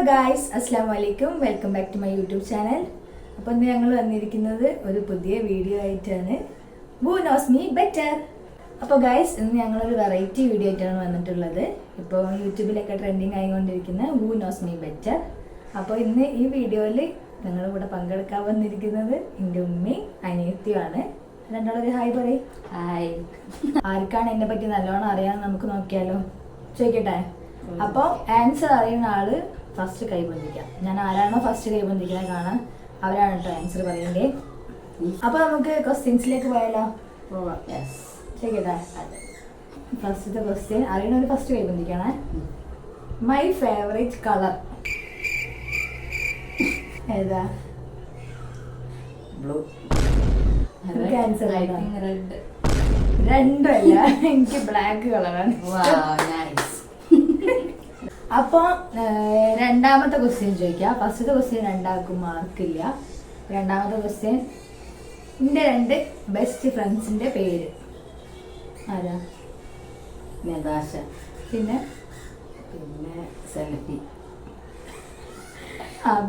Guys, അസ്സലാമു അലൈക്കും. Welcome back to my YouTube channel. അപ്പോൾ ഇന്ന് ഞങ്ങൾ വന്നിരിക്കുന്നത് ഒരു പുതിയ വീഡിയോ ആയിട്ടാണ്. Who knows me better. അപ്പോൾ ഗായ്സ്, ഇന്ന് ഞങ്ങളൊരു വെറൈറ്റി വീഡിയോ ആയിട്ടാണ് വന്നിട്ടുള്ളത്. ഇപ്പോൾ യൂട്യൂബിലൊക്കെ ട്രെൻഡിങ് ആയിക്കൊണ്ടിരിക്കുന്ന ഹൂ നോസ് മീ ബെറ്റർ. അപ്പോൾ ഇന്ന് ഈ വീഡിയോയിൽ ഞങ്ങളുടെ കൂടെ പങ്കെടുക്കാൻ വന്നിരിക്കുന്നത് എൻ്റെ ഉമ്മയും അനിയത്തിയുമാണ്. രണ്ടാളൊരു ഹായ് പറയും. ഹായ്. ആർക്കാണ് എന്നെ പറ്റി നല്ലോണം അറിയാമെന്ന് നമുക്ക് നോക്കിയാലോ? ചോദിക്കട്ടെ. അപ്പോൾ ആൻസർ അറിയുന്ന ആള് ഫസ്റ്റ് കൈബന്ധിക്കാം. ഞാൻ ആരാണോ ഫസ്റ്റ് കൈബന്ധിക്കുന്നത് കാണാൻ അവരാണ് കേട്ടോ ആൻസർ പറയണ്ടേ. അപ്പൊ നമുക്ക് ക്വസ്റ്റ്യൻസിലേക്ക് പോയാലോ? ചോദിക്കട്ടെ. ഫസ്റ്റത്തെ ക്വസ്റ്റ്യൻ അറിയണവര് ഫസ്റ്റ് കൈബന്ധിക്കണേ. മൈ ഫേവറേറ്റ് കളർ ഏതാ? ബ്ലൂ. Answer red. രണ്ടുമല്ല, എനിക്ക് ബ്ലാക്ക് കളറാണ്. അപ്പൊ രണ്ടാമത്തെ ക്വസ്റ്റ്യൻ ചോദിക്കാം. ഫസ്റ്റത്തെ ക്വസ്റ്റ്യൻ രണ്ടാൾക്കും മാർക്കില്ല. രണ്ടാമത്തെ ക്വസ്റ്റ്യൻ, എന്റെ രണ്ട് ബെസ്റ്റ് ഫ്രണ്ട്സിന്റെ പേര് ആരാ? നതാശ. പിന്നെ സെൽഫി.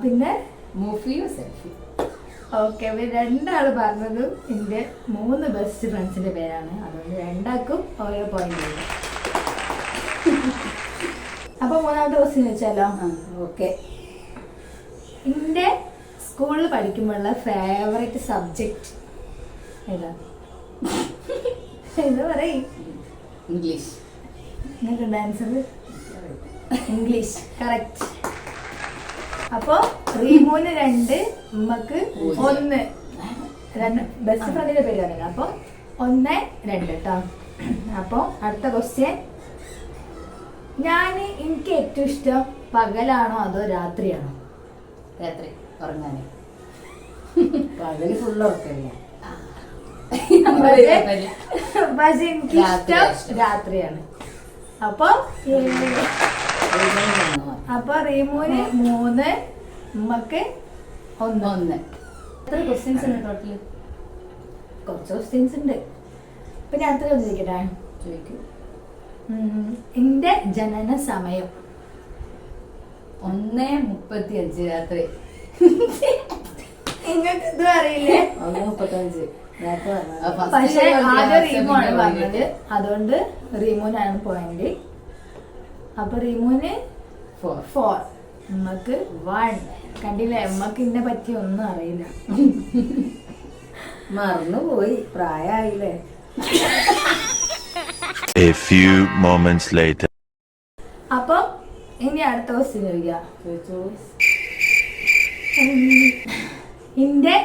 പിന്നെ മൂഫിയോ സെൽഫി. ഓക്കെ. രണ്ടാള് പറഞ്ഞതും എന്റെ 3 ബെസ്റ്റ് ഫ്രണ്ട്സിന്റെ പേരാണ്. അതുകൊണ്ട് രണ്ടാൾക്കും ഓരോ പോയിന്റ് ഉണ്ട്. അപ്പൊ മൂന്നാമത്തെ ക്വസ്റ്റ്യൻ വെച്ചാലോ? ഓക്കെ. എന്റെ സ്കൂളിൽ പഠിക്കുമ്പോഴുള്ള ഫേവറേറ്റ് സബ്ജക്ട് ഏതാ? എന്താ പറയും? ഇംഗ്ലീഷ്. നിങ്ങൾക്ക് ആൻസർ? ഇംഗ്ലീഷ്. കറക്റ്റ്. അപ്പൊ റീമൂന് 2, ഉമ്മക്ക് 1. ബെസ്റ്റ് ഫ്രണ്ടിന്റെ പേര് പറയുന്നത്. അപ്പൊ 1, 2 കേട്ടോ. അപ്പൊ അടുത്ത ക്വസ്റ്റ്യൻ, എനിക്ക് ഏറ്റവും ഇഷ്ടം പകലാണോ അതോ രാത്രിയാണോ? രാത്രി ഉറങ്ങാന്. പകല് ഫുള്ള് ഉറക്കല്ല. പക്ഷെ എനിക്ക് ഇഷ്ടം രാത്രിയാണ്. അപ്പൊ റീമൂന് 3, ഉമ്മക്ക് 1. എത്ര ക്വസ്റ്റ്യൻസ് ഉണ്ട് ടോട്ടല്? കുറച്ച് ക്വസ്റ്റ്യൻസ് ഉണ്ട്. പിന്നെ അടുത്ത ചോദിക്കട്ടെ. ചോദിക്കൂ. എന്റെ ജനന സമയം 1:35 രാത്രി. നിങ്ങൾക്ക് ഇതും അറിയില്ലേ? 1:35 പക്ഷെ ആദ്യം റീമു ആണ് പറഞ്ഞത്, അതുകൊണ്ട് റീമൂനാണ് പോയിന്റ്. അപ്പൊ റീമൂന് 4, ഉമ്മക്ക് 1. കണ്ടില്ലേ, ഉമ്മക്ക് ഇതിനെ പറ്റി ഒന്നും അറിയില്ല. മറന്നുപോയി, പ്രായമായില്ലേ. A few moments later. അപ്പൊ ഇനി അടുത്ത ക്വസ്റ്റ്യൻ ചോദിക്കാം. എന്റെ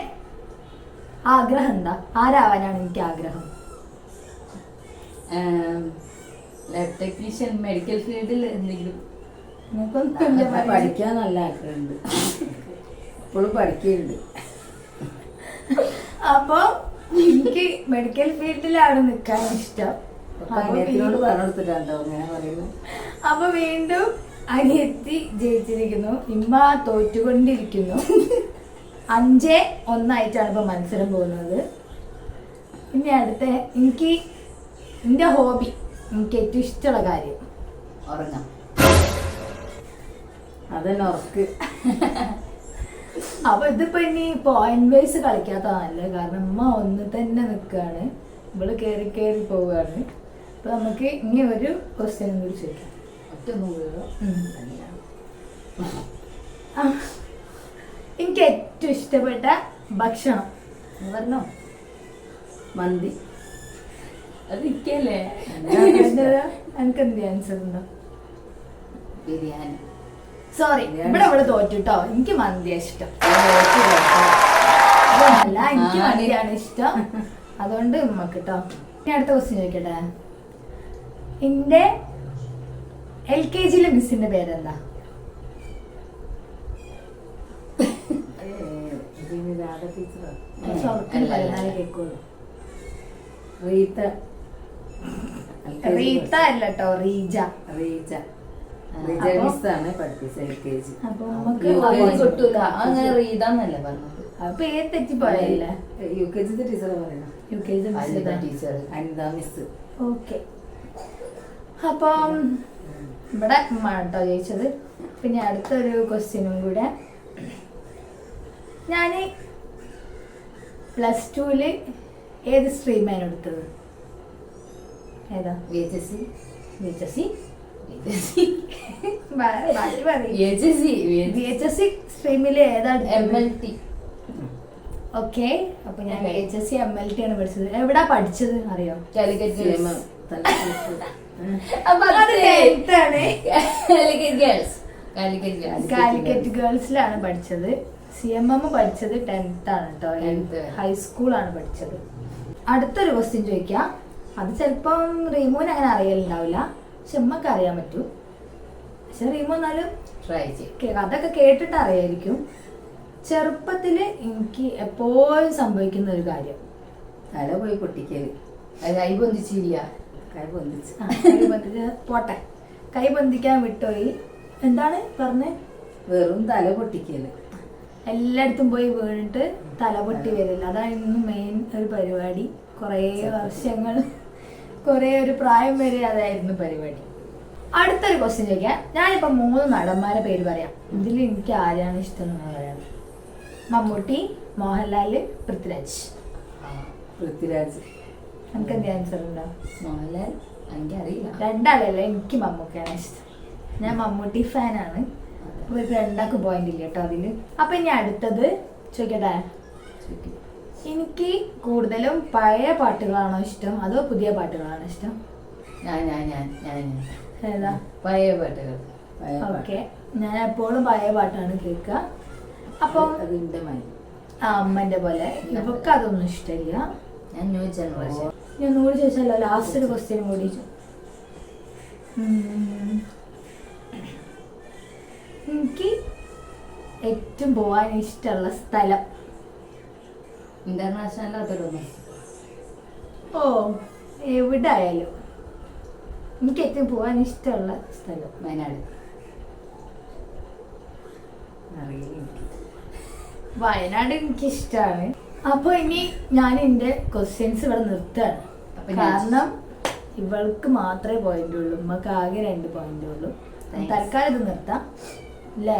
ആഗ്രഹം എന്താ? ആരാവാനാണ് എനിക്ക് ആഗ്രഹം? ലാബ് ടെക്നീഷ്യൻ, മെഡിക്കൽ ഫീൽഡിൽ എന്തെങ്കിലും. പഠിക്കാൻ നല്ല ആഗ്രഹമുണ്ട്. ഇപ്പോഴും പഠിക്കുന്നുണ്ട്. അപ്പൊ എനിക്ക് മെഡിക്കൽ ഫീൽഡിലാണ് നിൽക്കാൻ ഇഷ്ടം. അപ്പൊ വീണ്ടും അനിയത്തി ജയിച്ചിരിക്കുന്നു, ഇമ്മ തോറ്റുകൊണ്ടിരിക്കുന്നു. 5-1 ഇപ്പൊ മത്സരം പോകുന്നത്. ഇനി അടുത്ത, എനിക്ക് എന്റെ ഹോബി, എനിക്ക് ഏറ്റവും ഇഷ്ടമുള്ള കാര്യം ഉറങ്ങാം. അതന്നെ ഉറക്ക്. അപ്പൊ ഇതിപ്പോ ഇനി പോയിന്റ് വൈസ് കളിക്കാത്തതല്ല, കാരണം ഉമ്മ 1 തന്നെ നിൽക്കുകയാണ്, ഇവള് കേറി പോവുകയാണ്. അപ്പൊ നമുക്ക് ഇനി ഒരു ക്വസ്റ്റ്യൻ കൂടി ചോദിക്കാം. എനിക്ക് ഏറ്റവും ഇഷ്ടപ്പെട്ട ഭക്ഷണം പറഞ്ഞോ? മന്തി. അത് ഇരിക്കല്ലേ. എനിക്ക് എന്ത് ആൻസർ ഉണ്ടോ? ബിരിയാണി. സോറി, ഇവിടെ തോറ്റിട്ടോ. എനിക്ക് മന്തിയാ ഇഷ്ടം. അല്ല, എനിക്ക് മന്തിയാണ് ഇഷ്ടം, അതുകൊണ്ട് ഉമ്മക്ക് കേട്ടോ. ഇനി അടുത്ത ക്വസ്റ്റ്യൻ ചോദിക്കട്ടെ. എന്റെ LKGയിലെ മിസ്സിന്റെ പേരെന്താ? റീത്ത അല്ല കേട്ടോ, റീജ. പേര് തെറ്റിപ്പോയല്ലേ? UKG ടീച്ചർ പറയണം. Teacher Anitha miss. ഓക്കെ. അപ്പം ഇവിടെ ഉമ്മ കേട്ടോ ജയിച്ചത്. പിന്നെ അടുത്തൊരു ക്വസ്റ്റ്യനും കൂടെ. ഞാൻ +2 ഏത് സ്ട്രീമാണ് എടുത്തത്? ഏതാ? VHSC. VHSC? VHSC. ബാക്കി പറയും. VHSC. VHSC സ്ട്രീമിൽ ഏതാ? MLT. ഓക്കെ, അപ്പൊ ഞാൻ VHSC MLT ആണ് പഠിച്ചത്. എവിടാ പഠിച്ചത് അറിയോ? കാലിക്കറ്റ് ഗേൾസ്. കാലിക്കറ്റ് ഗേൾസിലാണ് പഠിച്ചത്. CMM പഠിച്ചത് 10th ആണ് കേട്ടോ. ഹൈസ്കൂളാണ് പഠിച്ചത്. അടുത്തൊരു ക്വസ്റ്റ്യൻ ചോദിക്കാം. അത് ചിലപ്പം റീമോന് അങ്ങനെ അറിയലുണ്ടാവില്ല, പക്ഷെ ഉമ്മക്ക് അറിയാൻ പറ്റും. പക്ഷെ റീമോ എന്നാലും അതൊക്കെ കേട്ടിട്ട് അറിയായിരിക്കും. ചെറുപ്പത്തില് എനിക്ക് എപ്പോഴും സംഭവിക്കുന്ന ഒരു കാര്യം, തല പോയി പൊട്ടിക്കല്. കൈ പൊന്തിച്ചില്ല. കൈ പോട്ടെ, കൈ പൊന്തിക്കാൻ വിട്ടുപോയി. എന്താണ് പറഞ്ഞേ? വെറും തല പൊട്ടിക്കല്. എല്ലായിടത്തും പോയി വീണിട്ട് തല പൊട്ടി വരില്ല. അതായിരുന്നു മെയിൻ ഒരു പരിപാടി. കുറേ വർഷങ്ങൾ, കുറേ ഒരു പ്രായം വരെ അതായിരുന്നു പരിപാടി. അടുത്തൊരു ക്വസ്റ്റ്യൻ ചോദിക്കാം. ഞാനിപ്പോ 3 നടന്മാരെ പേര് പറയാം. ഇതിൽ എനിക്ക് ആരെയാണ് ഇഷ്ടം എന്ന് പറയാം. മമ്മൂട്ടി, മോഹൻലാല്, പൃഥ്വിരാജ്. പൃഥ്വിരാജ്. നമുക്ക് എന്ത് ആൻസർ ഉണ്ടോ? മോഹൻലാൽ. എനിക്കറിയില്ല. രണ്ടാളല്ലേ, എനിക്ക് മമ്മൂട്ടിയാണ് ഇഷ്ടം. ഞാൻ മമ്മൂട്ടി ഫാനാണ്. ഇവർക്ക് രണ്ടാക്കും പോയിന്റ് ഇല്ല കേട്ടോ അതില്. അപ്പൊ ഇനി അടുത്തത് ചോദിക്കട്ടെ. എനിക്ക് കൂടുതലും പഴയ പാട്ടുകളാണോ ഇഷ്ടം അതോ പുതിയ പാട്ടുകളാണോ ഇഷ്ടം? ഏതാ? പഴയ പാട്ടുകൾ. ഓക്കെ, ഞാൻ എപ്പോഴും പഴയ പാട്ടാണ് കേൾക്കുക. അപ്പം അമ്മന്റെ പോലെ ഇവക്ക് അതൊന്നും ഇഷ്ടമില്ല. ഞാൻ ന്യൂ ജനറേഷൻ. ഞാൻ ഒന്നുകൂടി ചോദിച്ചാലോ, ലാസ്റ്റ് ഒരു ക്വസ്റ്റ്യൻ കൂടി. എനിക്ക് ഏറ്റവും പോവാൻ ഇഷ്ടമുള്ള സ്ഥലം ഇന്റർനാഷണൽ അതൊരു. ഓ, എവിടെ ആയാലും എനിക്ക് ഏറ്റവും പോവാൻ ഇഷ്ടമുള്ള സ്ഥലം വയനാട്. വയനാട് എനിക്ക് ഇഷ്ടമാണ്. അപ്പൊ ഇനി ഞാൻ എന്റെ ക്വസ്റ്റ്യൻസ് ഇവിടെ നിർത്തുകയാണ്. കാരണം ഇവൾക്ക് മാത്രമേ പോയിന്റ് ഉള്ളൂ, നമുക്ക് ആകെ 2 പോയിന്റ് ഉള്ളൂ. തൽക്കാലം ഇത് നിർത്താം അല്ലേ?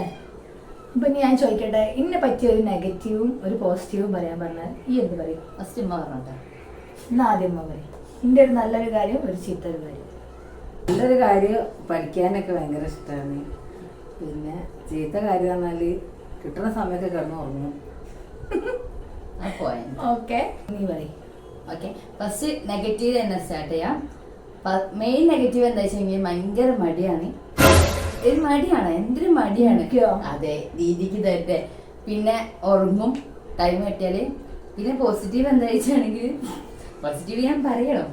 അപ്പൊ ഇനി ഞാൻ ചോദിക്കട്ടെ, ഇതിനെ പറ്റിയ ഒരു നെഗറ്റീവും ഒരു പോസിറ്റീവും പറയാൻ പറഞ്ഞാൽ ഈ എന്ത് പറയും? ഫസ്റ്റ് പറഞ്ഞോട്ടെ. ഇന്ന് ആദ്യം പറയും. ഇതിന്റെ ഒരു നല്ലൊരു കാര്യം, ഒരു ചീത്തൊരു കാര്യം. നല്ലൊരു കാര്യം പഠിക്കാനൊക്കെ ഭയങ്കര ഇഷ്ടമാണ്. പിന്നെ ചീത്ത കാര്യം പറഞ്ഞാല് കിട്ടുന്ന സമയത്ത് കിടന്ന് ഉറങ്ങും. ഓക്കെ, നീ പറയും. ഓക്കെ, ഫസ്റ്റ് നെഗറ്റീവ് തന്നെ സ്റ്റാർട്ട് ചെയ്യാം. മെയിൻ നെഗറ്റീവ് എന്താ വെച്ചാൽ ഭയങ്കര മടിയാണ്. ഒരു മടിയാണ്, എന്തൊരു മടിയാണ്. അതെ, രീതിക്ക് തന്നെ. പിന്നെ ഉറങ്ങും ടൈം കിട്ടിയാല്. പിന്നെ പോസിറ്റീവ് എന്താ വെച്ചാണെങ്കിൽ, പോസിറ്റീവ് ഞാൻ പറയണം.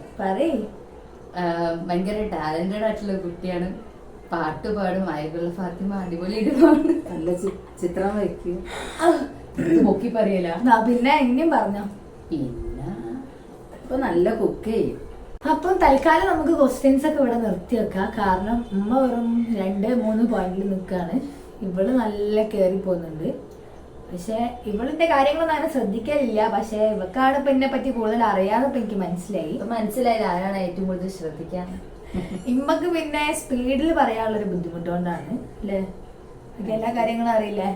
ഭയങ്കര ടാലന്റഡ് ആയിട്ടുള്ള കുട്ടിയാണ്. പാട്ട് പാടും. ആയിക്കുള്ള ഫാത്തിമ അടിപൊളി ഇടുന്നുണ്ട്. നല്ല ചിത്രം വയ്ക്കും. പൊക്കി പറയല. പിന്നെ ഇനിയും പറഞ്ഞോ. പിന്നെ ഇപ്പൊ നല്ല കുക്ക് ചെയ്യും. അപ്പം തൽക്കാലം നമുക്ക് ക്വസ്റ്റ്യൻസ് ഒക്കെ ഇവിടെ നിർത്തി വെക്കാം. കാരണം ഉമ്മ വെറും 2-3 പോയിന്റിൽ നിൽക്കാണ്. ഇവള് നല്ല കേറി പോകുന്നുണ്ട്. പക്ഷെ ഇവളിന്റെ കാര്യങ്ങളൊന്നും അങ്ങനെ ശ്രദ്ധിക്കലില്ല. പക്ഷെ ഇവക്കാണ് ഇപ്പൊ എന്നെ പറ്റി കൂടുതൽ അറിയാതെ എനിക്ക് മനസ്സിലായി ആരാണ് ഏറ്റവും കൂടുതൽ ശ്രദ്ധിക്കാൻ. ഇമ്മക്ക് പിന്നെ സ്പീഡിൽ പറയാനുള്ളൊരു ബുദ്ധിമുട്ടുകൊണ്ടാണ് അല്ലേ? എല്ലാ കാര്യങ്ങളും അറിയില്ലേ?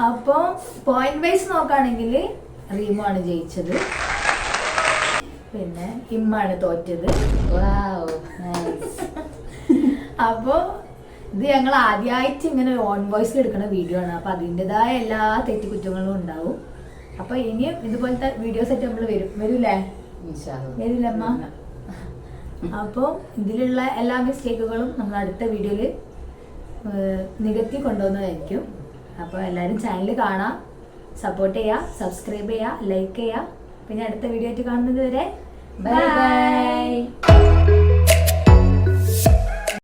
അപ്പൊ പോയിന്റ് വൈസ് നോക്കുകയാണെങ്കിൽ റീമോ ആണ് ജയിച്ചത്, പിന്നെ ഇമ്മാണ് തോറ്റത്. അപ്പൊ ഇത് ഞങ്ങൾ ആദ്യമായിട്ട് ഇങ്ങനെ ഓൺ വോയിസിൽ എടുക്കുന്ന വീഡിയോ ആണ്. അപ്പൊ അതിൻ്റെതായ എല്ലാ തെറ്റുകുറ്റങ്ങളും ഉണ്ടാവും. അപ്പൊ ഇനിയും ഇതുപോലത്തെ വീഡിയോസ് ആയിട്ട് നമ്മൾ വരൂലേ? വരില്ലമ്മ? അപ്പോൾ ഇതിലുള്ള എല്ലാ മിസ്റ്റേക്കുകളും നമ്മൾ അടുത്ത വീഡിയോയിൽ നികത്തി കൊണ്ടുവന്നതായിരിക്കും. അപ്പോൾ എല്ലാവരും ചാനൽ കാണാം, സപ്പോർട്ട് ചെയ്യുക, സബ്സ്ക്രൈബ് ചെയ്യുക, ലൈക്ക് ചെയ്യുക. പിന്നെ അടുത്ത വീഡിയോ ആയിട്ട് കാണുന്നത് വരെ ബൈ ബൈ.